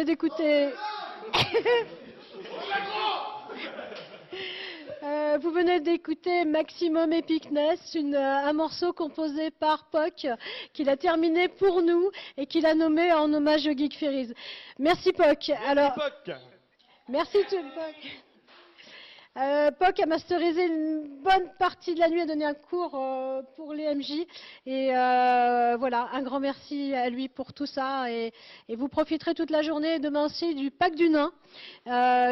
d'écouter... Vous venez d'écouter Maximum Epicness, un morceau composé par Poc, qu'il a terminé pour nous et qu'il a nommé en hommage au Geek Ferries. Merci Poc. Merci Poc. Poc a masterisé une bonne partie de la nuit, a donné un cours pour les MJ. Et voilà, un grand merci à lui pour tout ça. Et vous profiterez toute la journée demain aussi du Pack du Nain,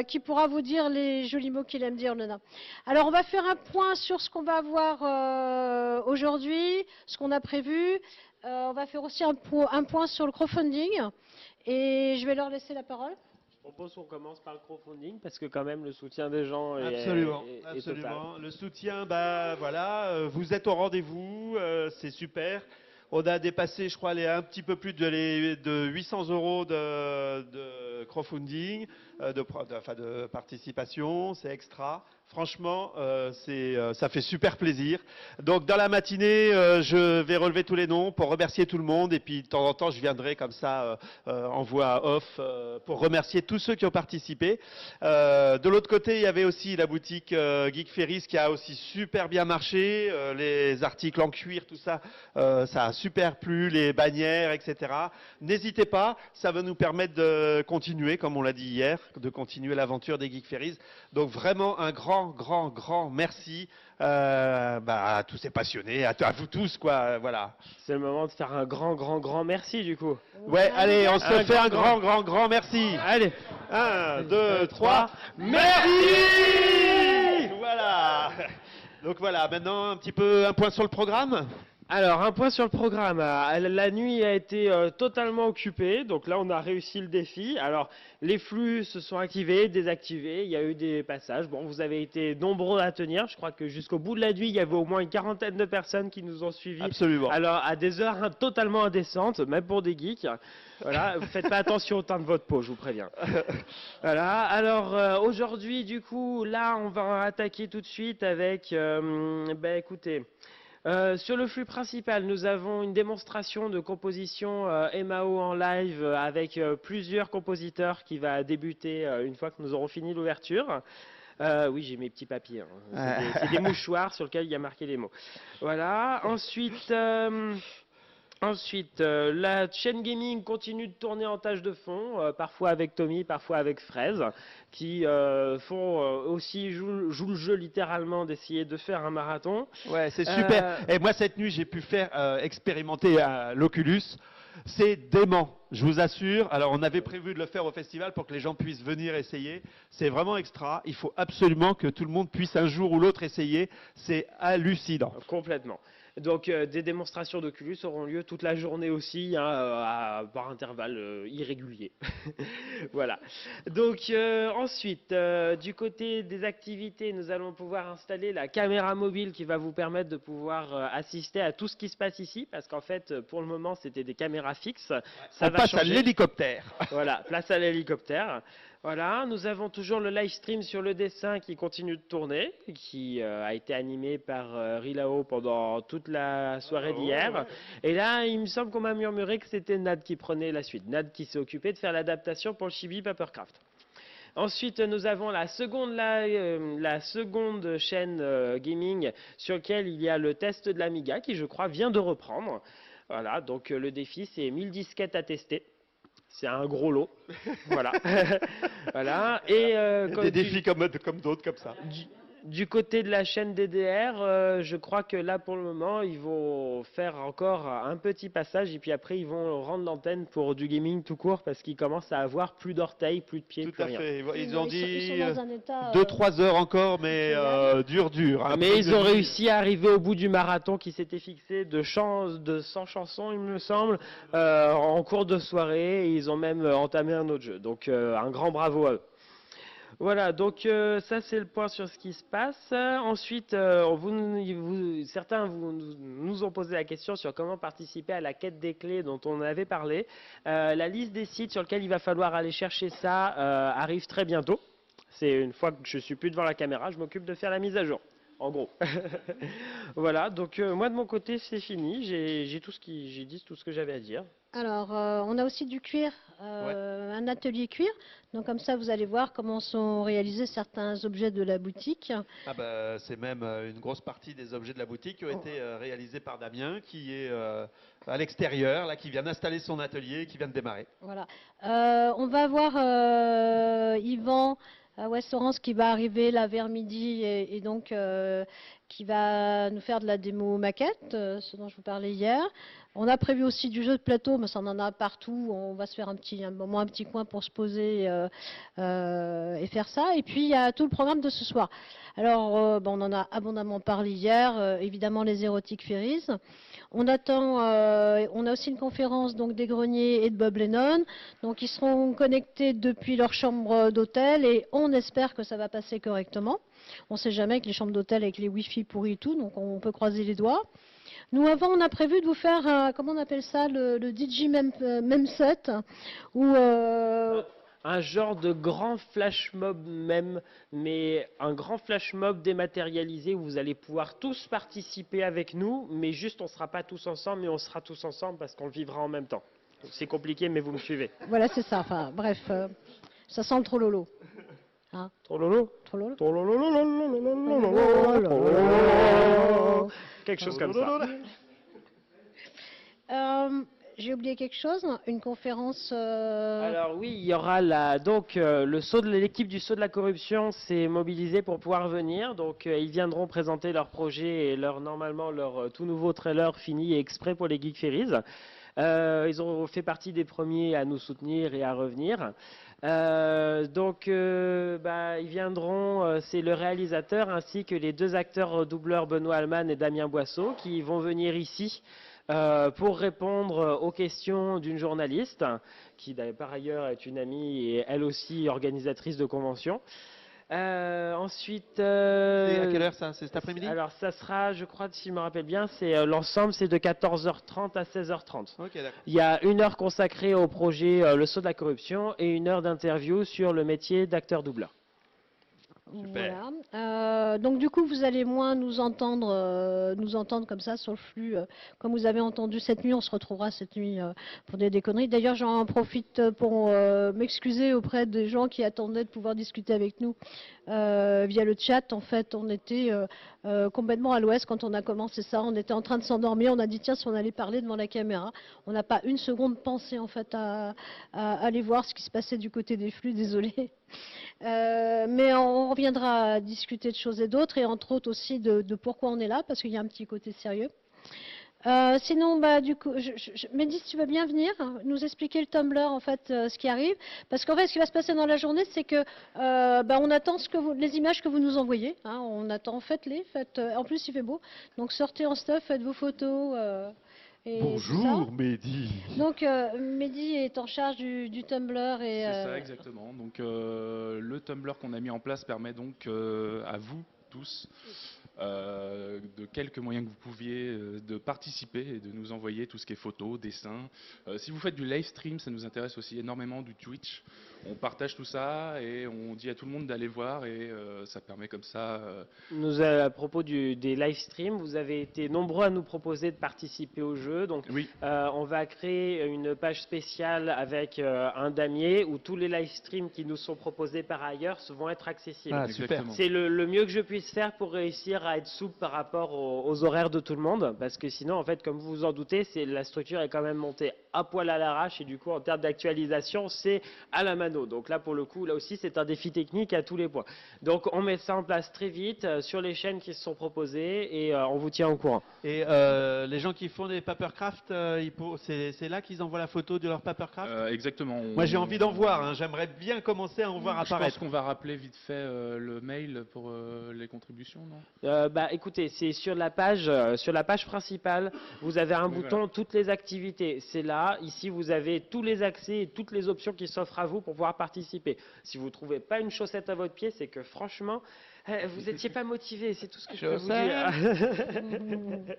qui pourra vous dire les jolis mots qu'il aime dire, le nain. Alors, on va faire un point sur ce qu'on va voir aujourd'hui, ce qu'on a prévu. On va faire aussi un point sur le crowdfunding. Et je vais leur laisser la parole. Je propose qu'on commence par le crowdfunding parce que quand même le soutien des gens est Absolument. total. Le soutien, voilà, vous êtes au rendez-vous, c'est super. On a dépassé, je crois, un petit peu plus de 800 € de crowdfunding, de participation, c'est extra. Franchement, ça fait super plaisir. Donc, dans la matinée, je vais relever tous les noms pour remercier tout le monde. Et puis, de temps en temps, je viendrai comme ça, en voix off, pour remercier tous ceux qui ont participé. De l'autre côté, il y avait aussi la boutique Geek Ferries qui a aussi super bien marché. Les articles en cuir, tout ça, ça a super plu, les bannières, etc. N'hésitez pas, ça va nous permettre de continuer, comme on l'a dit hier, de continuer l'aventure des Geek Ferries. Donc, vraiment, un grand merci à tous ces passionnés, à vous tous, quoi, voilà. C'est le moment de faire un grand merci du coup. Ouais, allez, on se fait un grand merci. Allez, 1, 2, 3, merci. Voilà. Donc voilà, maintenant un point sur le programme. Alors, un point sur le programme. La nuit a été totalement occupée, donc là on a réussi le défi. Alors, les flux se sont activés, désactivés, il y a eu des passages. Bon, vous avez été nombreux à tenir, je crois que jusqu'au bout de la nuit, il y avait au moins une quarantaine de personnes qui nous ont suivis. Absolument. Alors, à des heures totalement indécentes, même pour des geeks. Voilà, vous faites pas attention au teint de votre peau, je vous préviens. Voilà, alors aujourd'hui, du coup, là, on va attaquer tout de suite avec, écoutez... sur le flux principal, nous avons une démonstration de composition MAO en live avec plusieurs compositeurs qui va débuter une fois que nous aurons fini l'ouverture. Oui, j'ai mes petits papiers. Hein. C'est des mouchoirs sur lesquels il y a marqué les mots. Voilà. Ensuite, la chaîne gaming continue de tourner en tâche de fond, parfois avec Tommy, parfois avec Fraise, qui jouent le jeu littéralement d'essayer de faire un marathon. Ouais, c'est super. Et moi, cette nuit, j'ai pu faire expérimenter l'Oculus. C'est dément, je vous assure. Alors, on avait prévu de le faire au festival pour que les gens puissent venir essayer. C'est vraiment extra. Il faut absolument que tout le monde puisse un jour ou l'autre essayer. C'est hallucinant. Complètement. Donc des démonstrations d'Oculus auront lieu toute la journée aussi, par intervalles irréguliers. Voilà. Donc ensuite, du côté des activités, nous allons pouvoir installer la caméra mobile qui va vous permettre de pouvoir assister à tout ce qui se passe ici, parce qu'en fait, pour le moment, c'était des caméras fixes. Ça va passe à l'hélicoptère. Voilà, place à l'hélicoptère. Voilà, nous avons toujours le live stream sur le dessin qui continue de tourner, qui a été animé par Rilao pendant toute la soirée d'hier. Et là, il me semble qu'on m'a murmuré que c'était Nad qui prenait la suite. Nad qui s'est occupé de faire l'adaptation pour le Chibi Papercraft. Ensuite, nous avons la seconde chaîne gaming sur laquelle il y a le test de l'Amiga qui, je crois, vient de reprendre. Voilà, donc le défi, c'est 1000 disquettes à tester. C'est un gros lot. Voilà. Voilà. Et des défis comme d'autres, comme ça. Du côté de la chaîne DDR, je crois que là, pour le moment, ils vont faire encore un petit passage et puis après, ils vont rendre l'antenne pour du gaming tout court parce qu'ils commencent à avoir plus d'orteils, plus de pieds, tout plus à rien. Fait. Ils ont dit dans un état, 2-3 heures encore, mais dur. Hein, mais ils ont réussi à arriver au bout du marathon qui s'était fixé de 100 chansons, il me semble, en cours de soirée. Et ils ont même entamé un autre jeu. Donc, un grand bravo à eux. Voilà, donc ça c'est le point sur ce qui se passe. Ensuite, certains nous ont posé la question sur comment participer à la quête des clés dont on avait parlé. La liste des sites sur lesquels il va falloir aller chercher ça arrive très bientôt. C'est une fois que je suis plus devant la caméra, je m'occupe de faire la mise à jour. En gros. Voilà, donc moi de mon côté c'est fini, j'ai dit tout ce que j'avais à dire. Alors, on a aussi du cuir, Ouais. un atelier cuir. Donc, comme ça, vous allez voir comment sont réalisés certains objets de la boutique. Ah bah, c'est même une grosse partie des objets de la boutique qui ont été réalisés par Damien, qui est à l'extérieur, là, qui vient d'installer son atelier, qui vient de démarrer. Voilà. On va avoir Yvan à West-Orange qui va arriver là vers midi et donc qui va nous faire de la démo maquette, ce dont je vous parlais hier. On a prévu aussi du jeu de plateau, mais ça on en a partout. On va se faire un moment, un petit coin pour se poser et faire ça. Et puis il y a tout le programme de ce soir. Alors, on en a abondamment parlé hier. Évidemment, les érotiques Ferries. On attend, on a aussi une conférence donc des Greniers et de Bob Lennon. Donc ils seront connectés depuis leur chambre d'hôtel et on espère que ça va passer correctement. On ne sait jamais avec les chambres d'hôtel avec les Wi-Fi pourris et tout, donc on peut croiser les doigts. Nous avant on a prévu de vous faire, comment on appelle ça, le DJ même set, où Un genre de grand flash mob même, mais un grand flash mob dématérialisé où vous allez pouvoir tous participer avec nous, mais juste on ne sera pas tous ensemble, mais on sera tous ensemble parce qu'on le vivra en même temps. C'est compliqué, mais vous me suivez. voilà c'est ça. Enfin bref, ça sent le trop lolo. Hein, Trop lolo. trop lolo. Trop lolo. Quelque chose comme ça. J'ai oublié quelque chose, une conférence. Alors oui, il y aura l'équipe du saut de la corruption s'est mobilisée pour pouvoir venir. Donc ils viendront présenter leur projet et normalement leur tout nouveau trailer fini et exprès pour les Geek Ferries. Ils ont fait partie des premiers à nous soutenir et à revenir. Ils viendront, c'est le réalisateur ainsi que les deux acteurs doubleurs Benoît Alman et Damien Boisseau qui vont venir ici pour répondre aux questions d'une journaliste qui par ailleurs est une amie et elle aussi organisatrice de convention. Ensuite, C'est à quelle heure ça? C'est cet après-midi? alors ça sera, je crois, si je me rappelle bien, c'est l'ensemble, c'est de 14h30 à 16h30. Ok, d'accord. Il y a 1 heure consacrée au projet Le Saut de la corruption et 1 heure d'interview sur le métier d'acteur-doubleur. Super. Voilà. Donc du coup, vous allez moins nous entendre comme ça sur le flux, comme vous avez entendu cette nuit. On se retrouvera cette nuit pour des conneries. D'ailleurs, j'en profite pour m'excuser auprès des gens qui attendaient de pouvoir discuter avec nous via le chat. En fait, on était complètement à l'ouest quand on a commencé ça. On était en train de s'endormir. On a dit tiens, si on allait parler devant la caméra, on n'a pas une seconde pensé en fait à aller voir ce qui se passait du côté des flux. Désolé. Mais on reviendra à discuter de choses et d'autres, et entre autres aussi de pourquoi on est là, parce qu'il y a un petit côté sérieux. Sinon, du coup, Mehdi, si tu veux bien venir nous expliquer le Tumblr, en fait, ce qui arrive. Parce qu'en fait, ce qui va se passer dans la journée, c'est que on attend les images que vous nous envoyez. Hein, on attend, faites-les. En plus, il fait beau. Donc, sortez en stuff, faites vos photos. Et tout ça. Bonjour Mehdi. Donc, Mehdi est en charge du Tumblr. Et, C'est ça, exactement. Donc, le Tumblr qu'on a mis en place permet donc à vous tous, de quelques moyens que vous pouviez, de participer et de nous envoyer tout ce qui est photos, dessins. Si vous faites du live stream, ça nous intéresse aussi énormément, du Twitch. On partage tout ça et on dit à tout le monde d'aller voir et ça permet comme ça. À propos des live streams, vous avez été nombreux à nous proposer de participer au jeu. Donc, Oui. on va créer une page spéciale avec un damier où tous les live streams qui nous sont proposés par ailleurs vont être accessibles. Ah, super. Exactement. C'est le mieux que je puisse faire pour réussir à être souple par rapport aux horaires de tout le monde, parce que sinon, en fait, comme vous vous en doutez, la structure est quand même montée à poil à l'arrache et du coup, en termes d'actualisation, c'est à la mano. Donc là, pour le coup, là aussi, c'est un défi technique à tous les points. Donc, on met ça en place très vite sur les chaînes qui se sont proposées et on vous tient au courant. Et les gens qui font des papercraft, c'est là qu'ils envoient la photo de leur papercraft? Exactement. Moi j'ai envie d'en voir, hein. J'aimerais bien commencer à en voir Je pense apparaître. qu'on va rappeler vite fait le mail pour les contributions, non? Écoutez, c'est sur la page principale, vous avez un Oui, bouton voilà. toutes les activités. C'est là, ici, vous avez tous les accès et toutes les options qui s'offrent à vous pour pouvoir participer. Si vous ne trouvez pas une chaussette à votre pied, c'est que franchement, Vous n'étiez pas motivé, c'est tout ce que je Je peux vous dire.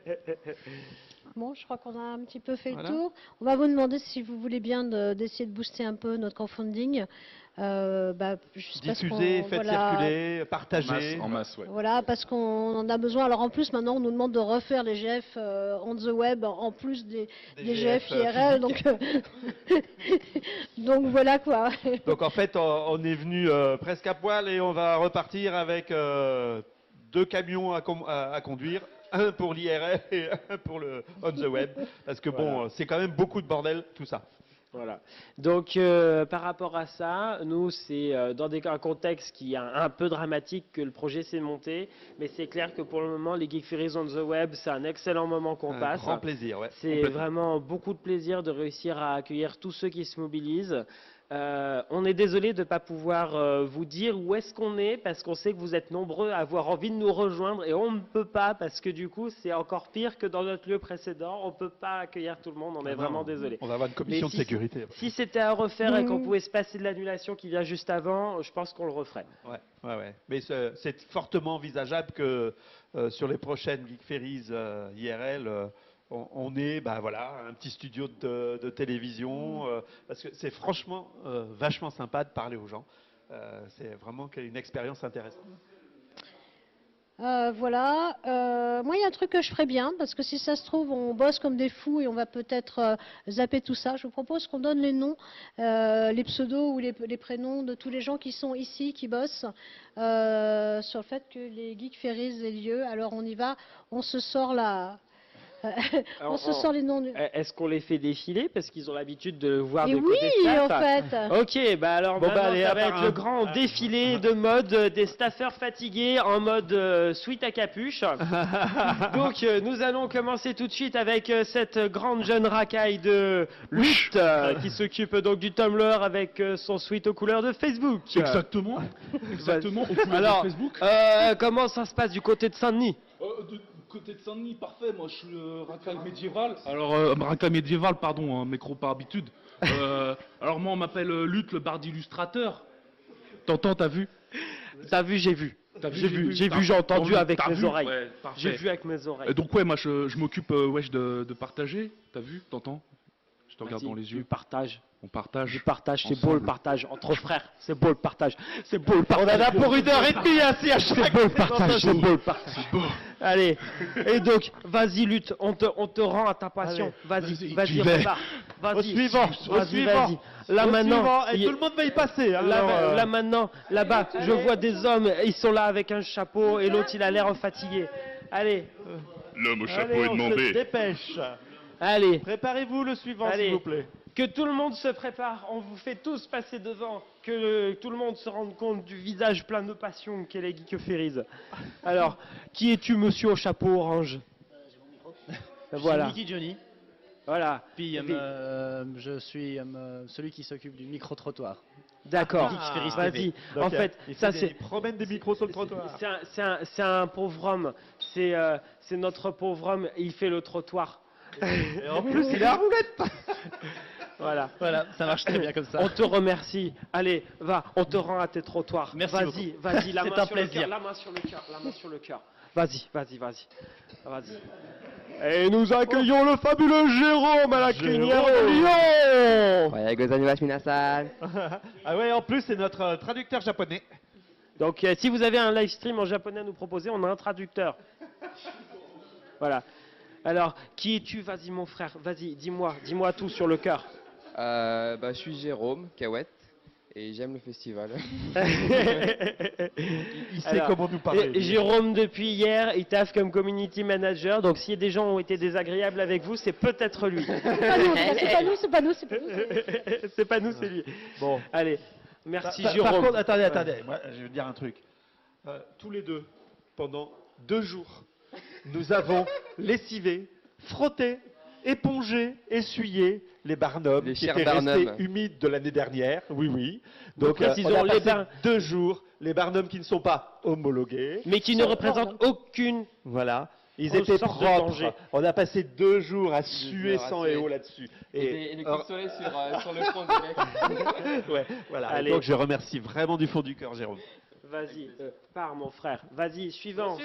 Bon, je crois qu'on a un petit peu fait Voilà. le tour. On va vous demander si vous voulez bien d'essayer de booster un peu notre crowdfunding. Juste parce Diffusez, qu'on- faites voilà, circuler, partagez. En masse, ouais. Voilà, parce qu'on en a besoin. Alors en plus, maintenant, on nous demande de refaire les GF on the web en plus des GF IRL. Donc, donc voilà quoi. Donc en fait, on est venu presque à poil et on va repartir avec 2 camions à conduire, un pour l'IRL et un pour le on the web, parce que bon, Voilà. c'est quand même beaucoup de bordel tout ça. Voilà. Donc, par rapport à ça, nous, c'est dans un contexte qui est un peu dramatique que le projet s'est monté, mais c'est clair que pour le moment, les Geek Ferries on the Web, c'est un excellent moment qu'on Un passe. grand plaisir, ouais. C'est vraiment beaucoup de plaisir de réussir à accueillir tous ceux qui se mobilisent. On est désolé de ne pas pouvoir vous dire où est-ce qu'on est, parce qu'on sait que vous êtes nombreux à avoir envie de nous rejoindre, et on ne peut pas, parce que du coup, c'est encore pire que dans notre lieu précédent. On ne peut pas accueillir tout le monde, on est vraiment désolé. On va avoir une commission Mais de sécurité. Si c'était à refaire et qu'on pouvait se passer de l'annulation qui vient juste avant, je pense qu'on le referait. Ouais. Mais c'est fortement envisageable que sur les prochaines Geek Ferries IRL, on ait un petit studio de télévision, parce que c'est franchement vachement sympa de parler aux gens. C'est vraiment une expérience intéressante. Voilà. Moi, il y a un truc que je ferais bien, parce que si ça se trouve, on bosse comme des fous et on va peut-être zapper tout ça. Je vous propose qu'on donne les noms, les pseudos ou les prénoms de tous les gens qui sont ici, qui bossent sur le fait que les Geek Ferries aient lieu. Alors, on y va, on se sort la... on se sort les noms. Est-ce qu'on les fait défiler parce qu'ils ont l'habitude de voir Et de oui, côté staff? en fait. Ok, alors Bon, maintenant, allez, ça à va part être un. le grand défilé de mode des staffeurs fatigués en mode suite à capuche. Donc nous allons commencer tout de suite avec cette grande jeune racaille de lutte qui s'occupe donc du Tumblr avec son suite aux couleurs de Facebook. Exactement. Exactement. Au couleur Alors, de Facebook. comment ça se passe du côté de Saint-Denis? Du côté de Saint-Denis, parfait. Moi, je suis racaille médiéval. Alors, racaille médiéval, pardon, micro par habitude. Alors, moi, on m'appelle Lutte, le barde illustrateur. T'entends, t'as vu? T'as vu, j'ai vu. T'as vu, J'ai vu, j'ai entendu T'as avec mes vu oreilles. Ouais, parfait. J'ai vu avec mes oreilles. Donc, ouais, moi, je m'occupe de partager. T'as vu? T'entends? Je te regarde Vas-y, dans les du yeux. partage. On partage. Du partage, c'est beau Ensemble. le partage entre frères, c'est beau le partage, c'est beau le partage. On en a pour 1h30 ainsi à chaque C'est beau le partage, c'est beau le partage. Allez, et donc, vas-y lutte, on te rend à ta passion. Vas-y, j'y vais. repars. Au Vas-y, suivant, au vas-y, suivant. vas-y. Là Au maintenant, suivant, et il- tout le monde va y passer. Hein, là, alors, là maintenant, là-bas, je vois des hommes, ils sont là avec un chapeau et l'autre il a l'air fatigué. Allez, L'homme au chapeau allez, est on se demandé. dépêche. allez. Préparez-vous le suivant, Allez. s'il vous plaît. Que tout le monde se prépare, on vous fait tous passer devant, que tout le monde se rende compte du visage plein de passion qu'est les Geek Ferries. Alors, qui es-tu, monsieur au chapeau orange? Voilà, Mickey Johnny, voilà. puis Et puis- je suis celui qui s'occupe du micro-trottoir. D'accord, Geek Ferries vas-y. TV. Donc, En fait, il ça fait c'est... il promène des micros sur le trottoir. C'est un pauvre homme, c'est notre pauvre homme, et il fait le trottoir. Et en plus, il est à roulette. Voilà. Voilà, ça marche très bien comme ça. On te remercie. Allez, va, on te rend à tes trottoirs. Merci Vas-y, beaucoup. vas-y, la C'est main un sur le plaisir. cœur, la main sur le cœur, la main sur le cœur. Vas-y. Et nous accueillons le fabuleux Jérôme à la crinière de Lyon. Ah ouais, en plus, c'est notre traducteur japonais. Donc, si vous avez un live stream en japonais à nous proposer, on a un traducteur. Voilà. Alors, qui es-tu? Vas-y, mon frère. Vas-y, dis-moi tout sur le cœur. Je suis Jérôme Cahouette et j'aime le festival. Il sait Alors, comment nous parler. Et Jérôme, depuis hier, il taffe comme community manager. Donc, si des gens ont été désagréables avec vous, c'est peut-être lui. C'est pas nous, c'est pas nous, c'est pas nous. C'est pas nous, c'est lui. Bon. Allez, merci Par Jérôme. contre, attendez. Moi, je vais dire un truc. Tous les deux, pendant 2 jours, nous avons lessivé, frotté, épongé, essuyé les Barnum Les qui chers étaient restés Barnum. humides de l'année dernière. Oui. Nous Donc, précisons, on a les passé 2 jours. Les Barnum qui ne sont pas homologués. Mais qui ne représentent aucune. Voilà. Ils Grosse étaient sorte de propres. danger. On a passé 2 jours à suer jours à sang suer. et eau là-dessus. Et le coup de soleil sur le front des mecs. ouais, voilà. Allez. Donc je remercie vraiment du fond du cœur, Jérôme. Vas-y, pars mon frère. Vas-y, suivant.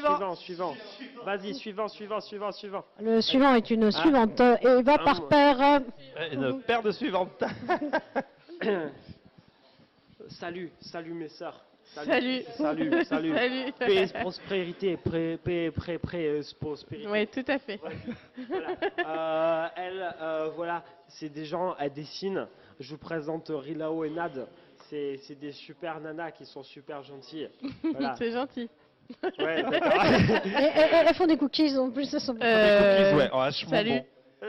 Vas-y, suivant. Le suivant est une suivante et va par paire. Une paire de suivantes. Salut mes sœurs. Salut. Salut. Salut. Paix, prospérité, prospérité. Oui, tout à fait. Voilà. Voilà, c'est des gens, elles dessinent. Je vous présente Rilao et Nad. C'est des super nanas qui sont super gentilles. Voilà. C'est gentil. Ouais, d'accord. Elles font des cookies en plus, elles sont Des cookies, ouais, vachement Salut. bon.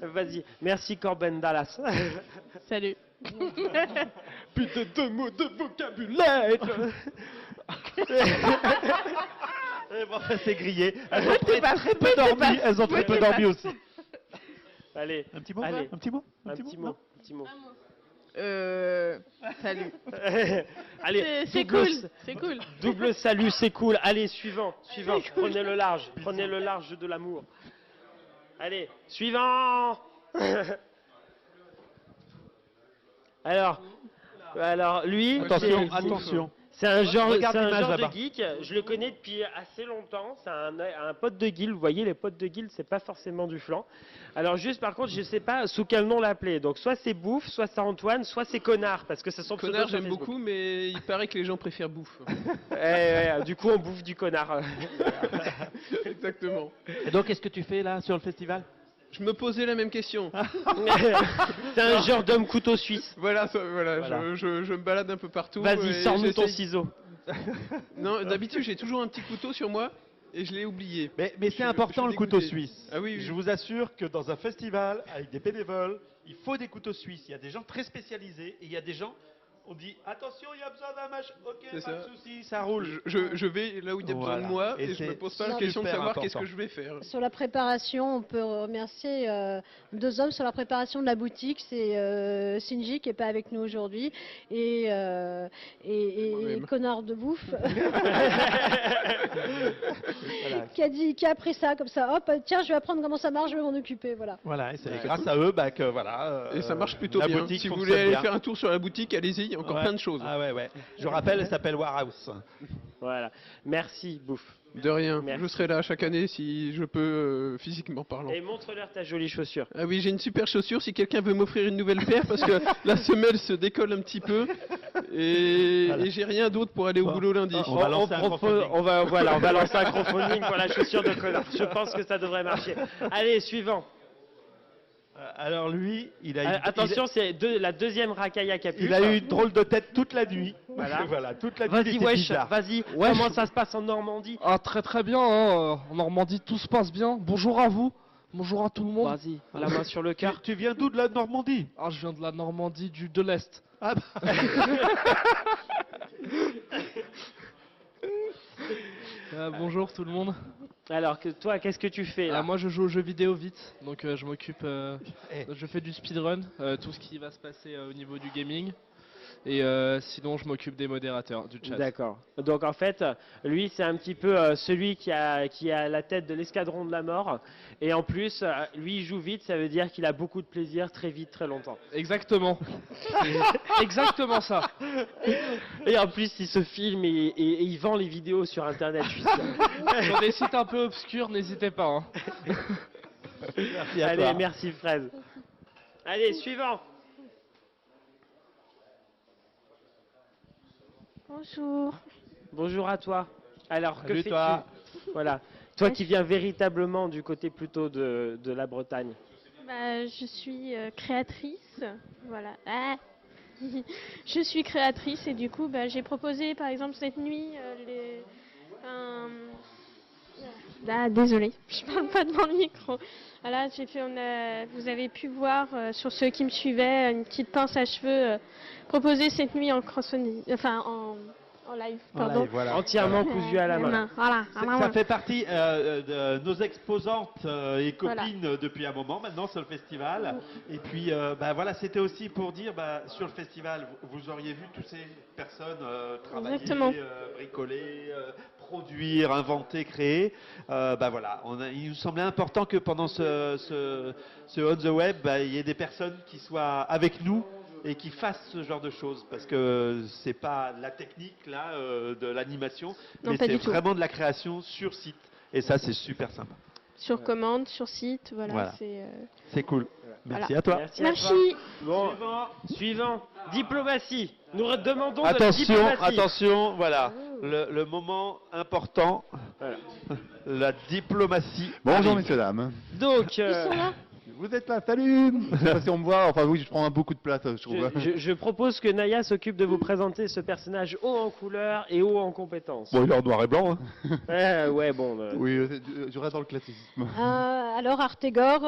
Vas-y. Merci Corben Dallas. Salut. Plus de 2 mots de vocabulaire. Et bon, c'est grillé. Elles ont très peu dormi. Elles ont très peu dormi aussi. Allez, Un petit mot. allez. Un petit mot. Un petit mot. Salut. Allez, C'est double- cool. C'est cool. Double salut, c'est cool. Allez, suivant. Prenez le large de l'amour. Allez, suivant. Alors lui, Attention. c'est un genre Regarde l'image de là-bas. geek. Je le connais depuis assez longtemps. C'est un pote de guild. Vous voyez, les potes de guild, c'est pas forcément du flan. Alors juste, par contre, je sais pas sous quel nom l'appeler. Donc soit c'est Bouffe, soit c'est Antoine, soit c'est Connard, parce que ça sont Connard, j'aime beaucoup, mais il paraît que les gens préfèrent bouffe. Du coup, on bouffe du connard. Exactement. Et donc, qu'est-ce que tu fais là sur le festival? Je me posais la même question. C'est un genre d'homme couteau suisse. Voilà. Voilà. Je me balade un peu partout. Vas-y, et sors-nous ton j'essaye- ciseau. Non, d'habitude, j'ai toujours un petit couteau sur moi et je l'ai oublié. Mais Je- c'est important je le suis couteau dégoûté. suisse. Ah oui, oui. Je vous assure que dans un festival avec des bénévoles, il faut des couteaux suisses. Il y a des gens très spécialisés et il y a des gens, on dit attention, il y a besoin d'un match. Ok, C'est pas de ça. souci, ça roule. Je vais là où il y a besoin de Voilà. moi Et et je me c'est pose pas la super question de savoir important. qu'est-ce que je vais faire. Sur la préparation, on peut remercier 2 hommes sur la préparation de la boutique. C'est Shinji qui n'est pas avec nous aujourd'hui et Moi-même. Connard de bouffe qui a appris ça comme ça. Hop, tiens, je vais apprendre comment ça marche, je vais m'en occuper. Voilà. Voilà, et c'est grâce à eux que voilà. Et ça marche plutôt la bien. boutique Si vous fonctionne voulez aller bien. faire un tour sur la boutique, allez-y, il y a encore Ouais. plein de choses. Ah ouais. Je rappelle, elle s'appelle Warhouse. Voilà. Merci, Bouffe. De rien. Merci. Je serai là chaque année si je peux, physiquement parlant. Et montre-leur ta jolie chaussure. Ah oui, j'ai une super chaussure si quelqu'un veut m'offrir une nouvelle paire parce que la semelle se décolle un petit peu et, Voilà. et j'ai rien d'autre pour aller au Bon. boulot lundi. On va lancer un crowdfunding. on va lancer un crowdfunding pour la chaussure de Connard. Je pense que ça devrait marcher. Allez, suivant. Alors lui, il a Attention, c'est la deuxième racaille à capuche. il a eu une drôle de tête toute la nuit. Voilà. toute la nuit. Vas-y, il était wesh, bizarre. vas-y. Comment ça se passe en Normandie? Ah, très bien, hein, en Normandie tout se passe bien. Bonjour à vous, bonjour à tout le monde. Vas-y, la main sur le cœur. Tu viens d'où de la Normandie? Ah, je viens de la Normandie de l'Est. Ah bah. Bonjour tout le monde. Alors, toi, qu'est-ce que tu fais là? Moi je joue aux jeux vidéo vite, donc je m'occupe, Eh. je fais du speedrun, tout ce qui va se passer au niveau du gaming. Et sinon je m'occupe des modérateurs, du chat. D'accord. Donc en fait, lui c'est un petit peu celui qui a la tête de l'escadron de la mort. Et en plus, lui il joue vite, ça veut dire qu'il a beaucoup de plaisir très vite, très longtemps. Exactement. C'est exactement ça. Et en plus, il se filme et il vend les vidéos sur internet. Je suis sûr. Sur des sites un peu obscurs, n'hésitez pas. Hein. Merci à Allez, toi. merci Fred. Allez, suivant. Bonjour. Bonjour à toi. Alors, que Salut fais-tu? toi. Voilà. Toi qui viens véritablement du côté plutôt de la Bretagne. Je suis créatrice. Voilà. Ah. Je suis créatrice et du coup, j'ai proposé par exemple cette nuit désolée, je parle pas devant le micro. Voilà, vous avez pu voir sur ceux qui me suivaient une petite pince à cheveux proposée cette nuit en crowdfunding, en live, pardon. Voilà, voilà. Entièrement cousu à la main. Voilà. Ça fait partie de nos exposantes et copines depuis un moment maintenant sur le festival. Et puis voilà, c'était aussi pour dire sur le festival, vous auriez vu toutes ces personnes travailler, Exactement. bricoler, produire, inventer, créer. Voilà, il nous semblait important que pendant ce On the Web, il y ait des personnes qui soient avec nous et qui fassent ce genre de choses, parce que c'est pas la technique là de l'animation, Non, mais pas c'est du tout. vraiment de la création sur site, et ça c'est super sympa. Sur commande, sur site, voilà. Voilà. C'est, C'est cool. Merci voilà. à toi. Merci. Merci. Bon, suivant. Diplomatie. Nous redemandons de la Attention, diplomatie. attention, voilà, le moment important, Voilà. la diplomatie. Bonjour arrive. messieurs dames. Donc, Ils sont là. Vous êtes là, salut. Je sais pas si on me voit, enfin oui, je prends beaucoup de place, je trouve. je propose que Naya s'occupe de vous présenter ce personnage haut en couleur et haut en compétences. Bon, il est en noir et blanc. Hein. Ouais, bon. Oui, je reste dans le classicisme. Alors Artegor,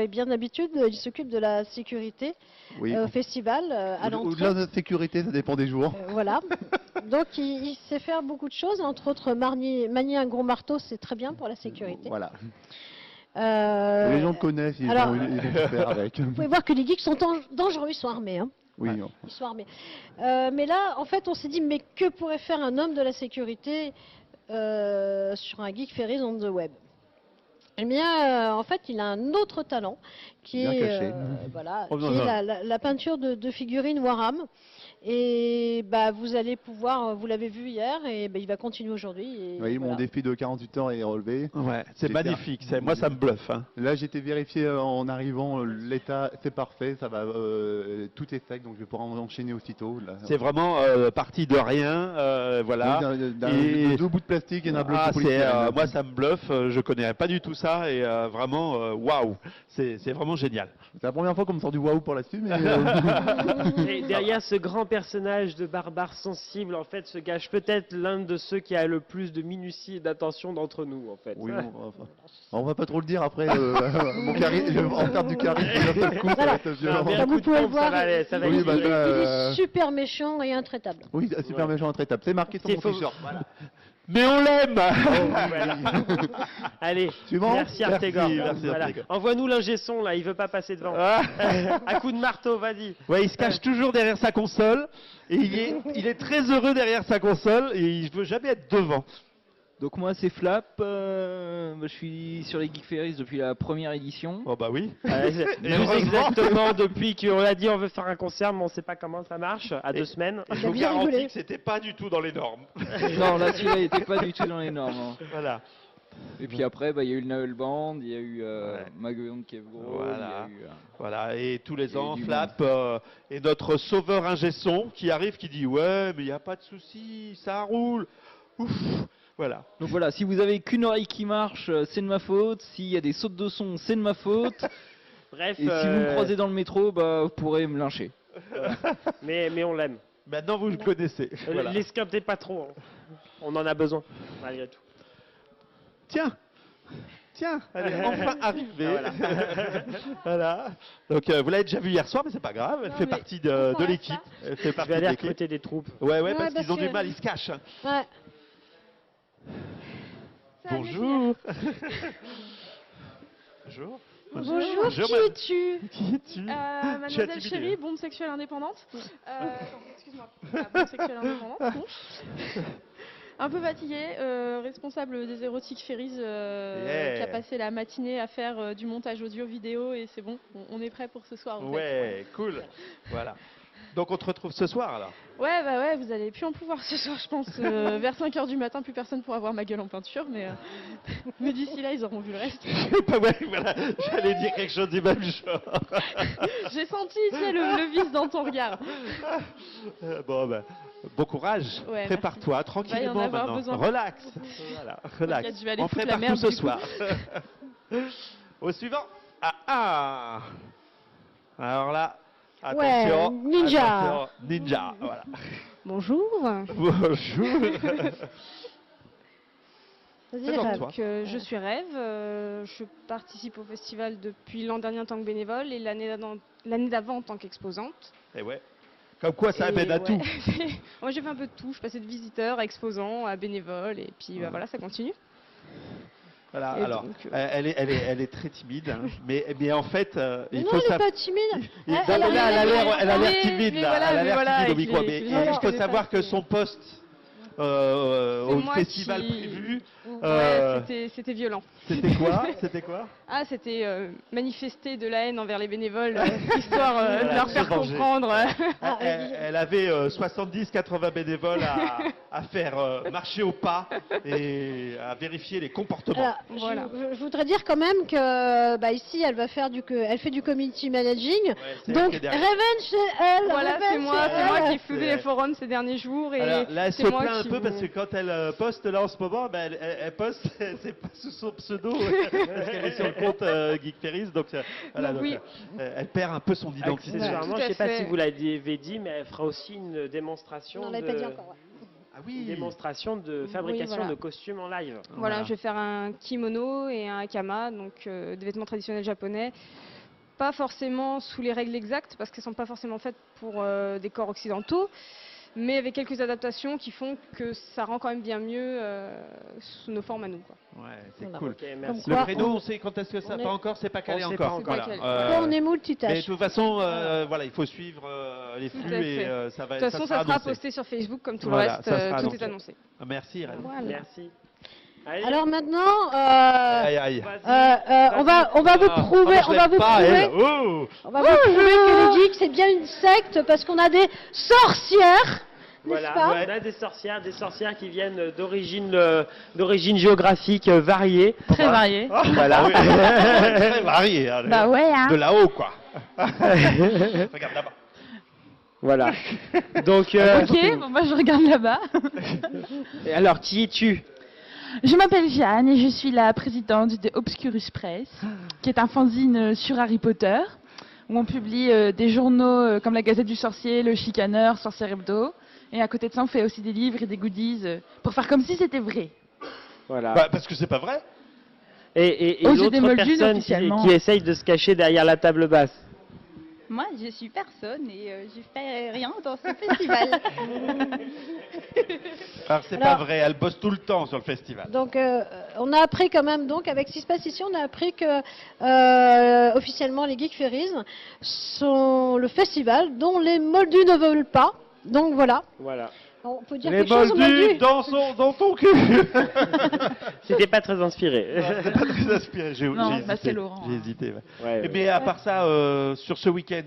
bien d'habitude, il s'occupe de la sécurité Oui. au festival, à l'entrée. Au-delà de la sécurité, ça dépend des jours. Voilà. Donc il sait faire beaucoup de choses, entre autres manier un gros marteau, c'est très bien pour la sécurité. Voilà. Euh, Les gens le connaissent, ils alors- vont faire avec. Vous pouvez voir que les geeks sont dangereux, ils sont armés. Hein. Oui, Ils sont armés. Mais là, en fait, on s'est dit, mais que pourrait faire un homme de la sécurité sur un Geek Ferries on the web? Eh bien, en fait, il a un autre talent qui Bien est, caché. voilà, Oh, qui non, est non. la peinture de figurines Warham. Et bah, vous allez pouvoir, vous l'avez vu hier, et bah, il va continuer aujourd'hui. et oui, voilà. mon défi de 48 heures est relevé. Ouais, c'est J'étais- magnifique, moi ça me bluffe. Hein. Là, j'ai été vérifié en arrivant, l'état, c'est parfait, ça va, tout est sec, donc je vais pouvoir enchaîner aussitôt. Là. C'est vraiment parti de rien, voilà. Oui, Et- de deux bouts de plastique et d'un bloc Ah, de polystyrène. moi ça me bluffe, je connais pas du tout ça et vraiment waouh, c'est vraiment génial. C'est la première fois qu'on me sort du waouh pour là-dessus, mais Et derrière ce grand personnage de barbare sensible, en fait, se cache peut-être l'un de ceux qui a le plus de minutie et d'attention d'entre nous, en fait. oui, on va pas trop le dire après. Mon en termes du charisme, d'un seul coup, ça va être violent. mais un Comme coup vous de pouvez le pompe, ça voir, va aller, ça va Oui, aller. bah, il ça, est super méchant et intraitable. oui, super méchant intraitable. C'est marqué sur C'est mon faux. t-shirt. Mais on l'aime. Voilà. Allez, Suivant. merci Artegor. Merci, Voilà. Artegor. Envoie-nous l'ingé son, là, il veut pas passer devant. À coup de marteau, vas-y. Ouais, il se cache toujours derrière sa console et il est très heureux derrière sa console et il veut jamais être devant. Donc moi c'est Flap, je suis sur les Geek Ferries depuis la première édition. Oh bah oui. Plus exactement depuis qu'on a dit on veut faire un concert, mais on sait pas comment ça marche, à 2 semaines. Je vous garantis que c'était pas du tout dans les normes. Non, là celui-là il était pas du tout dans les normes. Hein. Voilà. Et puis après il y a eu le Navel Band, il y a eu Magollon de Kevgro, Voilà. il y a eu... Voilà, et tous les ans, du Flap est notre sauveur ingé son qui arrive, qui dit ouais, mais il n'y a pas de souci, ça roule. Ouf, voilà. Donc voilà, si vous avez qu'une oreille qui marche, c'est de ma faute. S'il y a des sautes de son, c'est de ma faute. Bref. Et si vous me croisez dans le métro, bah vous pourrez me lyncher. Mais on l'aime. Maintenant vous le connaissez. Voilà. L'esquintez pas trop. Hein. On en a besoin, malgré tout. Tiens, elle est enfin arrivée. Voilà. Voilà. Donc vous l'avez déjà vu hier soir, mais c'est pas grave. Elle fait partie de l'équipe. Elle fait Je partie vais aller de l'équipe. recruter des troupes. Ouais, parce parce qu'ils ont que- du mal, ils se cachent. hein. Ouais. Bonjour. Bonjour. Bonjour, Bonjour, qui madame. es-tu Qui es-tu? Tu es Mademoiselle intimidée, Chérie, hein. bombe sexuelle indépendante. Attends, excuse-moi. Bombe sexuelle indépendante. bon. Un peu fatiguée, responsable des Erotic Ferries, Yeah. qui a passé la matinée à faire du montage audio-vidéo et c'est bon, on est prêt pour ce soir. en fait. Ouais, cool. Voilà. Donc on te retrouve ce soir alors. Ouais, bah ouais, vous allez plus en pouvoir ce soir, je pense. Vers 5h du matin, plus personne pourra voir ma gueule en peinture, mais d'ici là, ils auront vu le reste. Ouais, voilà. J'allais dire quelque chose du même genre. J'ai senti, tu sais, le vice dans ton regard. Bon courage. Ouais, Prépare-toi Va y en tranquillement avoir maintenant. besoin. Relax. Voilà, relax. T'inquiète, je vais aller On foutre prépare la merde, tout ce du coup. soir. Au suivant. Ah. Alors là, attention. ninja. Attention, ninja. Voilà. Bonjour. Bonjour. Vas-y, Présente-toi. Rêve. Je suis Rêve. Je participe au festival depuis l'an dernier en tant que bénévole et l'année d'avant en tant qu'exposante. Et ouais. Comme quoi ça Et amène à ouais. tout. Moi j'ai fait un peu de tout. Je passais de visiteur à exposant à bénévole et puis bah, voilà, ça continue. Voilà, Et alors, donc, elle est très timide, hein, mais en fait, il Non, faut elle n'est savoir. pas timide. Elle a l'air timide, là. mais voilà, Elle a mais l'air voilà, timide au avec micro, les- mais les il faut gens savoir que son poste au moi festival qui- prévu. C'était violent. C'était quoi? C'était quoi? Ah, c'était manifester de la haine envers les bénévoles, histoire de Voilà, leur se faire venger. comprendre. Elle avait 70-80 bénévoles à faire marcher au pas et à vérifier les comportements. Alors, je voudrais dire quand même que ici, elle fait du community managing. c'est elle Donc, qui est derrière. Revenge, c'est elle. Voilà, Revenge, c'est moi qui faisais C'est- les forums ces derniers jours. Et Alors, là, elle c'est se moi plaint un qui peu vous- parce que quand elle poste là en ce moment, elle poste, c'est pas sous son pseudo, parce qu'elle est sur le compte Geek Ferries, donc, voilà, Donc, oui. elle perd un peu son identité. Accessoirement, Tout je à ne sais pas fait. si vous l'avez dit, mais elle fera aussi une démonstration Non, on l'avait pas dit encore. Ah oui. une démonstration de fabrication voilà. de costumes en live. Voilà, je vais faire un kimono et un hakama, donc des vêtements traditionnels japonais. Pas forcément sous les règles exactes, parce qu'elles ne sont pas forcément faites pour des corps occidentaux, mais avec quelques adaptations qui font que ça rend quand même bien mieux sous nos formes à nous, quoi. Ouais, c'est Voilà. cool. Ok, merci. Le quoi, créneau, on- on sait quand est-ce que ça on est- pas encore, c'est pas calé on sait encore. pas encore. Voilà. C'est pas Euh, Là, on est mais multitâche. de toute façon, voilà, il faut suivre les flux Tout à et fait. ça va. De toute façon, ça sera annoncé. posté sur Facebook comme tout Voilà, le reste, ça sera tout annoncé. est annoncé. Ah, merci, Irène. Voilà. Merci. Allez, Alors maintenant, Aïe, aïe. on va vous prouver, Ah, moi, je l'aime pas, elle. Oh. on va vous prouver que les geeks c'est bien une secte parce qu'on a des sorcières, n'est-ce voilà, pas? on a des sorcières qui viennent d'origine géographique variée. Très varié. Voilà. Ah oui. Très varié. hein, Bah ouais, hein. De là-haut, quoi. Regarde là-bas. Voilà. Donc, Ok, bon, moi je regarde là-bas. alors, qui es-tu? Je m'appelle Jeanne et je suis la présidente de Obscurus Press, qui est un fanzine sur Harry Potter, où on publie des journaux comme la Gazette du Sorcier, le Chicaneur, Sorcière Hebdo. Et à côté de ça, on fait aussi des livres et des goodies pour faire comme si c'était vrai. Voilà. Bah, parce que c'est pas vrai. Et Aux yeux l'autre des Moldus, personne officiellement. qui essaye de se cacher derrière la table basse. Moi, je suis personne et je fais rien dans ce festival. Alors, c'est Alors- pas vrai, elle bosse tout le temps sur le festival. Donc, on a appris quand même, donc, avec ce qui se passe ici, on a appris que officiellement les Geek Ferries sont le festival dont les Moldus ne veulent pas. Donc voilà. Voilà. On peut dire Les quelque chose aux Moldus Moldus. dans ton cul. C'était pas très inspiré. C'est pas très inspiré. J'ai Non, hésité. bah, c'est Laurent, J'ai hein. hésité. Ouais. Ouais, Et ouais. mais à part ça, sur ce week-end,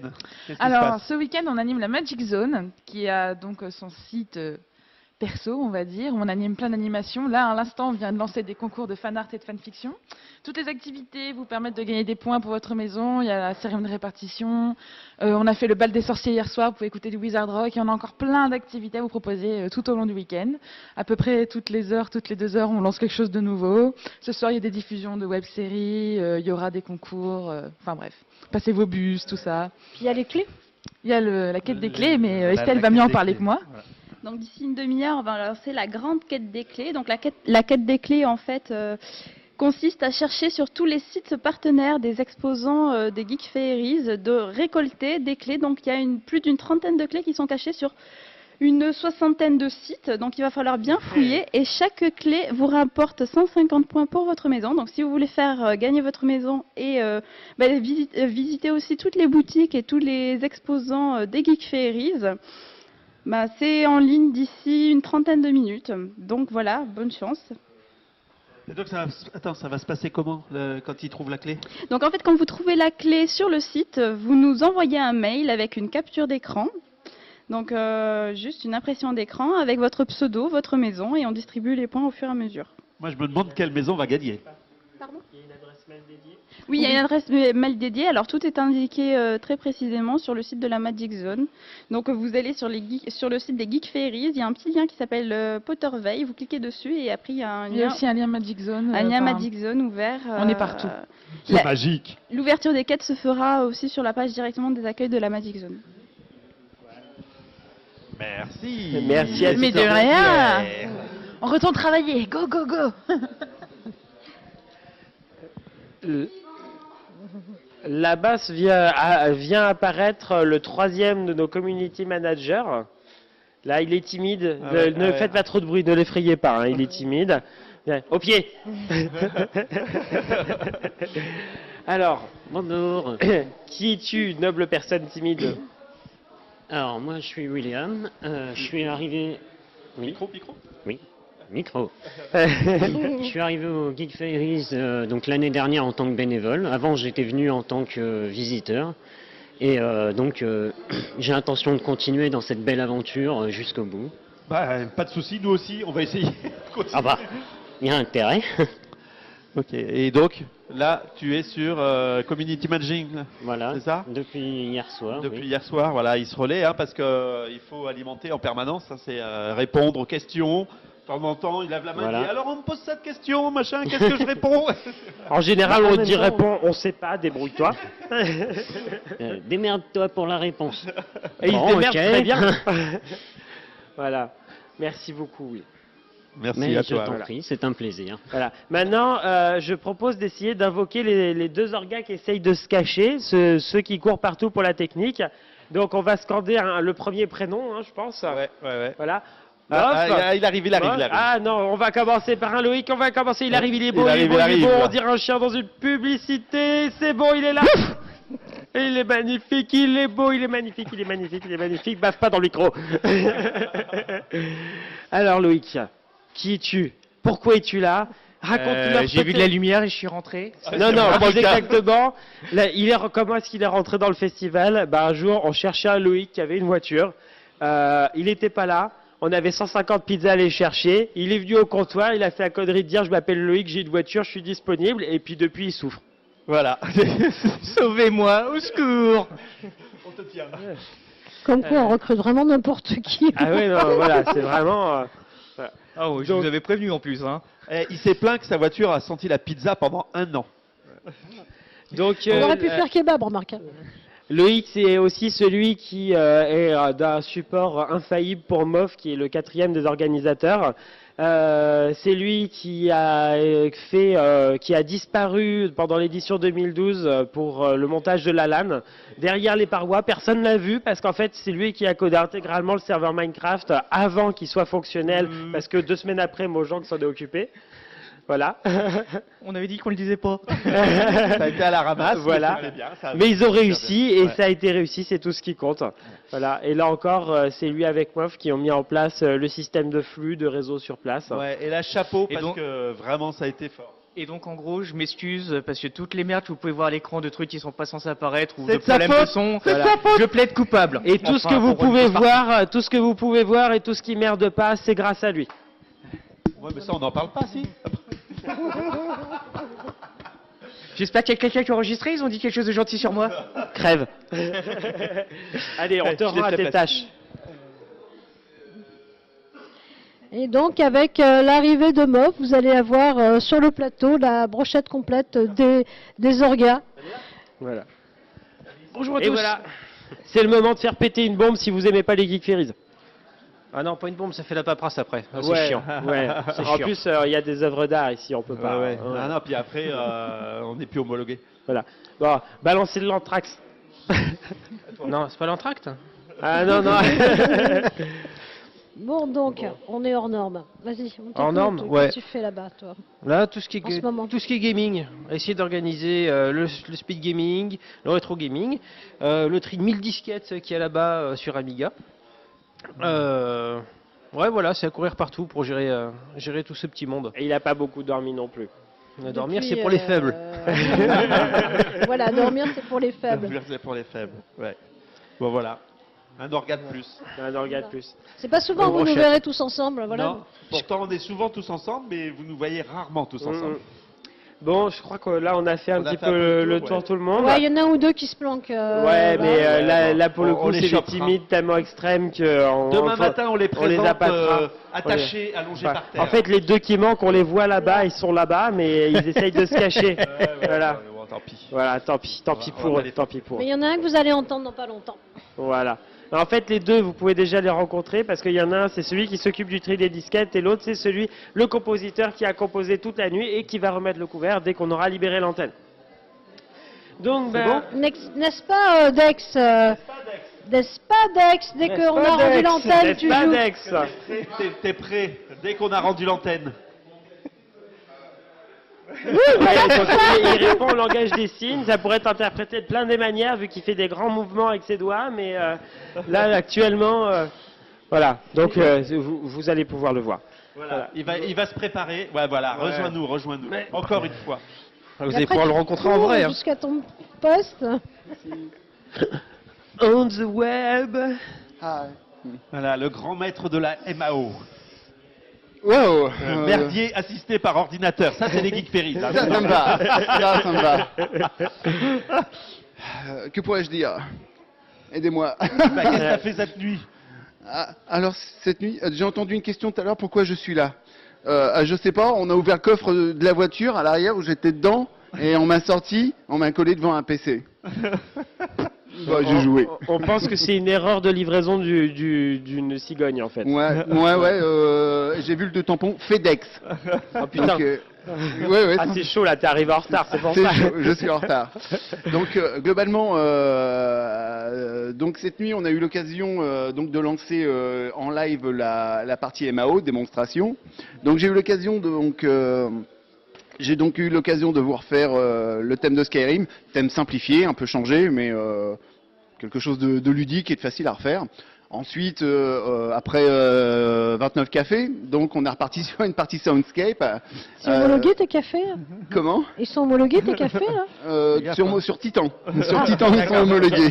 qu'est-ce qui se Alors, passe? ce week-end, on anime la Magic Zone, qui a donc son site perso, on va dire, où on anime plein d'animations. Là, à l'instant, on vient de lancer des concours de fan art et de fanfiction. Toutes les activités vous permettent de gagner des points pour votre maison. Il y a la cérémonie de répartition. On a fait le bal des sorciers hier soir. Vous pouvez écouter du Wizard Rock. Et on a encore plein d'activités à vous proposer tout au long du week-end. À peu près toutes les heures, toutes les 2 heures, on lance quelque chose de nouveau. Ce soir, il y a des diffusions de web-séries. Il y aura des concours. Enfin bref, passez vos bus, tout ça. Puis il y a les clés. Il y a la quête des clés, mais La Estelle va quête mieux en des parler clés. que moi. Voilà. Donc d'ici une demi-heure, on va lancer la grande quête des clés. Donc la quête des clés, en fait, consiste à chercher sur tous les sites partenaires des exposants des Geek Fairies de récolter des clés. Donc il y a plus d'une trentaine de clés qui sont cachées sur une soixantaine de sites. Donc il va falloir bien fouiller et chaque clé vous rapporte 150 points pour votre maison. Donc si vous voulez faire gagner votre maison et visiter aussi toutes les boutiques et tous les exposants des Geek Fairies, c'est en ligne d'ici une trentaine de minutes. Donc voilà, bonne chance. Et donc, ça va se passer comment quand ils trouvent la clé? Donc en fait, quand vous trouvez la clé sur le site, vous nous envoyez un mail avec une capture d'écran. Donc juste une impression d'écran avec votre pseudo, votre maison, et on distribue les points au fur et à mesure. Moi, je me demande quelle maison va gagner. Pardon? Il y a une adresse mail dédiée. Oui, il y a une adresse mail dédiée. Alors tout est indiqué très précisément sur le site de la Magic Zone. Donc vous allez sur le site des Geek Fairies, il y a un petit lien qui s'appelle Potterveil. Vous cliquez dessus et après il y a un Il y a lien, aussi un lien Magic Zone. un lien enfin, Magic Zone ouvert. On est partout. C'est magique. L'ouverture des quêtes se fera aussi sur la page directement des accueils de la Magic Zone. Merci. Merci à Mais tous. de rien. On retourne travailler. Go, go, go. Là-bas vient apparaître le 3e de nos community managers. Là, il est timide. Ah ouais, ne faites pas trop de bruit, ne l'effrayez pas. Hein, il est timide. Bien, au pied. Alors, Bonjour. qui es-tu, noble personne timide? Alors, moi, je suis William. Je suis arrivé Micro. Oui, micro. Je suis arrivé au Geek Fairies donc l'année dernière en tant que bénévole. Avant, j'étais venu en tant que visiteur. Et donc, j'ai l'intention de continuer dans cette belle aventure jusqu'au bout. Bah, pas de souci, nous aussi, on va essayer de continuer. Ah bah, il y a intérêt. Ok, et donc, là, tu es sur Community Managing, Voilà, c'est ça? depuis hier soir. Depuis oui. hier soir, voilà, il se relaie, hein, parce qu'il faut alimenter en permanence, hein, c'est répondre aux questions. De temps en temps, il lève la main Voilà. et dit alors on me pose cette question, machin, qu'est-ce que je réponds? En général, on En te même dit temps, réponds, on sait pas, débrouille-toi. Démerde-toi pour la réponse. Et il se Bon, démerde ok. très bien. Voilà. Merci beaucoup, oui. Merci Mais à je toi. t'en Voilà. prie, c'est un plaisir. Voilà. Maintenant, je propose d'essayer d'invoquer les deux orgas qui essayent de se cacher, ceux qui courent partout pour la technique. Donc, on va scander le premier prénom, hein, je pense. Ouais. Voilà. Ah, Hop. il arrive. Ah non, on va commencer par un Loïc, on va commencer. Il arrive, il est beau, Il il est arrive, beau. là. On dirait un chien dans une publicité. C'est bon, il est là. Il est magnifique, il est beau, il est magnifique, il est magnifique, il est magnifique. Baffe pas dans le micro. Alors Loïc, qui es-tu? Pourquoi es-tu là? Raconte-leur. J'ai vu de la lumière et je suis rentré. Non, plus exactement. Là, comment est-ce qu'il est rentré dans le festival? Un jour, on cherchait un Loïc qui avait une voiture. Il n'était pas là. On avait 150 pizzas à aller chercher. Il est venu au comptoir. Il a fait la connerie de dire je m'appelle Loïc, j'ai une voiture, je suis disponible. Et puis depuis, il souffre. Voilà. Sauvez-moi, au secours. On te tient. Comme quoi, on recrute vraiment n'importe qui. Ah oui, non, voilà, c'est vraiment. Ah oui, je vous avais prévenu en plus. Hein. Il s'est plaint que sa voiture a senti la pizza pendant 1 an. Donc, On aurait pu faire kebab, remarque. Loïc, c'est aussi celui qui est d'un support infaillible pour MOF, qui est le 4e des organisateurs. C'est lui qui a disparu pendant l'édition 2012 pour le montage de la LAN. Derrière les parois, personne ne l'a vu parce qu'en fait, c'est lui qui a codé intégralement le serveur Minecraft avant qu'il soit fonctionnel, parce que 2 semaines après, Mojang s'en est occupé. Voilà. On avait dit qu'on le disait pas. Ça a été à la ramasse. Voilà. Bien, Mais ils ont réussi et Ouais. ça a été réussi, c'est tout ce qui compte. Voilà. Et là encore, c'est lui avec MOF qui ont mis en place le système de flux, de réseau sur place. Ouais, et là, chapeau, Et parce donc- que vraiment, ça a été fort. Et donc en gros, je m'excuse parce que toutes les merdes que vous pouvez voir à l'écran de trucs qui sont pas censés apparaître ou C'est de de sa problèmes de faute. son, C'est de sa faute. je plaide coupable. Et tout ce que vous pouvez voir, tout ce que vous pouvez voir et tout ce qui merde pas, c'est grâce à lui. Ouais, mais ça, on n'en parle pas, si. J'espère qu'il y a quelqu'un qui a enregistré, ils ont dit quelque chose de gentil sur moi. Crève. Allez, on te rend à tes tâches. Et donc, avec l'arrivée de MOF, vous allez avoir sur le plateau la brochette complète des orgas. Voilà. Bonjour à Et tous. voilà. C'est le moment de faire péter une bombe si vous aimez pas les Geek Fairies. Ah non, pas une bombe, ça fait la paperasse après. Ah, c'est Ouais, chiant. ouais. C'est En chiant. plus, il y a des œuvres d'art ici, on peut pas. Ouais. Ouais. Ah non, puis après, on n'est plus homologué. Voilà. Bon, balancez de l'anthrax. Non, c'est pas l'entracte. Ah non, non. Bon, donc, on est hors norme. Vas-y, on t'écoute. Hors norme, Qu'est-ce ouais. que tu fais là-bas, toi? Là, tout ce qui est, En ce moment. tout ce qui est gaming, essayer d'organiser le speed gaming, le rétro gaming, le tri de 1000 disquettes qui est là-bas sur Amiga. Ouais, voilà, c'est à courir partout pour gérer tout ce petit monde. Et il a pas beaucoup dormi non plus. Dormir, Depuis, c'est pour les faibles. Voilà, dormir, c'est pour les faibles. C'est pour les faibles, ouais. Bon, voilà. Un organe de plus. Un organe de plus. C'est pas souvent que vous nous verrez tous ensemble, voilà. Non, pourtant on est souvent tous ensemble, mais vous nous voyez rarement tous ensemble. Bon, je crois que là, on a fait un On a petit fait un peu peu le le tour, tour, tout le monde. Ouais, il y en a un ou deux qui se planquent. Ouais, mais là, pour le on coup, les c'est des chopera. timides tellement extrêmes que... Demain matin, on les présente appâtera. attachés, allongés Enfin, par terre. En fait, les deux qui manquent, on les voit là-bas, ils sont là-bas, mais ils essayent de se cacher. Voilà. Bon, tant pis. Voilà, tant pis pour eux, tant pis pour eux. Mais il y en a un que vous allez entendre dans pas longtemps. Voilà. En fait, les deux, vous pouvez déjà les rencontrer parce qu'il y en a un, c'est celui qui s'occupe du tri des disquettes et l'autre, c'est le compositeur qui a composé toute la nuit et qui va remettre le couvert dès qu'on aura libéré l'antenne. Donc, N'est-ce pas, Dex N'est-ce pas, Dex Dès qu'on a rendu l'antenne, tu joues. Dex T'es prêt dès qu'on a rendu l'antenne. Oui, voilà, c'est ça. Il répond au langage des signes, ça pourrait être interprété de plein des manières vu qu'il fait des grands mouvements avec ses doigts, mais là actuellement Voilà, donc vous allez pouvoir le voir. Voilà. Il va se préparer. Ouais, voilà, Ouais. rejoins-nous. Encore une fois. Vous Et allez après, pouvoir le tu rencontrer en cours vrai. hein. Jusqu'à ton poste. On the web. Voilà, le grand maître de la MAO. Wow. Merdier assisté par ordinateur. Ça, c'est les Geek Ferries. Ça me va. Ça me va. Que pourrais-je dire? Aidez-moi. Qu'est-ce que tu as fait cette nuit? Alors, cette nuit, j'ai entendu une question tout à l'heure, pourquoi je suis là? Je sais pas, on a ouvert le coffre de la voiture à l'arrière où j'étais dedans, et on m'a sorti, on m'a collé devant un PC. Bah, j'ai joué. On pense que c'est une erreur de livraison d'une cigogne en fait. Ouais, j'ai vu le deux tampons FedEx. Oh putain. Donc, Ah c'est chaud là, t'es arrivé en retard, c'est pour c'est ça. chaud, je suis en retard. Donc globalement, donc cette nuit, on a eu l'occasion donc de lancer en live la partie MAO, démonstration. Donc j'ai eu l'occasion de j'ai donc eu l'occasion de vous refaire le thème de Skyrim, thème simplifié, un peu changé, mais quelque chose de ludique et de facile à refaire. Ensuite, après 29 cafés, donc on est reparti sur une partie Soundscape. C'est homologué tes cafés là Comment? Ils sont homologués tes cafés là Sur Titan. Sur Titan, ils sont homologués.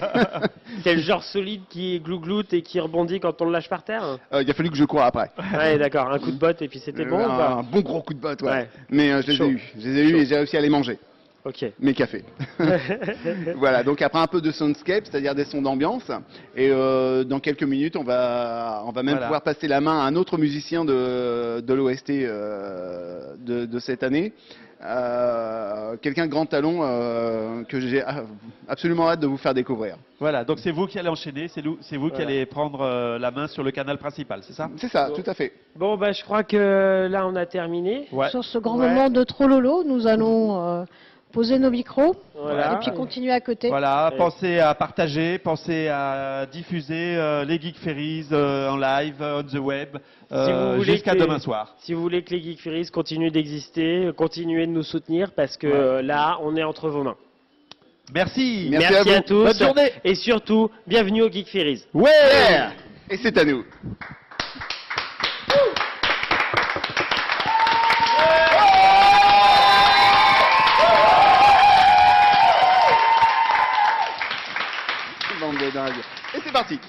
C'est le genre solide qui glougloute et qui rebondit quand on le lâche par terre. Il a fallu que je cours après. Ouais, d'accord, un coup de botte et puis c'était bon ou pas? Un bon gros coup de botte, ouais. Ouais. Mais je les ai Chaud. eus. Je les ai eus et j'ai réussi à les manger. Ok. Mes cafés. Voilà, donc après un peu de soundscape, c'est-à-dire des sons d'ambiance. Et dans quelques minutes, on va même Voilà. pouvoir passer la main à un autre musicien de l'OST de cette année. Quelqu'un de grand talent que j'ai absolument hâte de vous faire découvrir. Voilà, donc c'est vous qui allez enchaîner, c'est vous qui allez prendre la main sur le canal principal, c'est ça? C'est ça, tout à fait. Bon bah je crois que là on a terminé. Ouais. Sur ce grand Ouais. moment de Trollolo, nous allons poser nos micros Voilà. et puis continuer à côté. Voilà, pensez à partager, pensez à diffuser les Geek Ferries en live, on the web, Si vous voulez jusqu'à que- demain soir. Si vous voulez que les Geek Ferries continuent d'exister, continuez de nous soutenir parce que là on est entre vos mains. Merci. Merci à vous. tous. Bonne journée. Et surtout, bienvenue aux Geek Ferries. Ouais. Yeah. Et c'est à nous. Bande de dingues. Et c'est parti.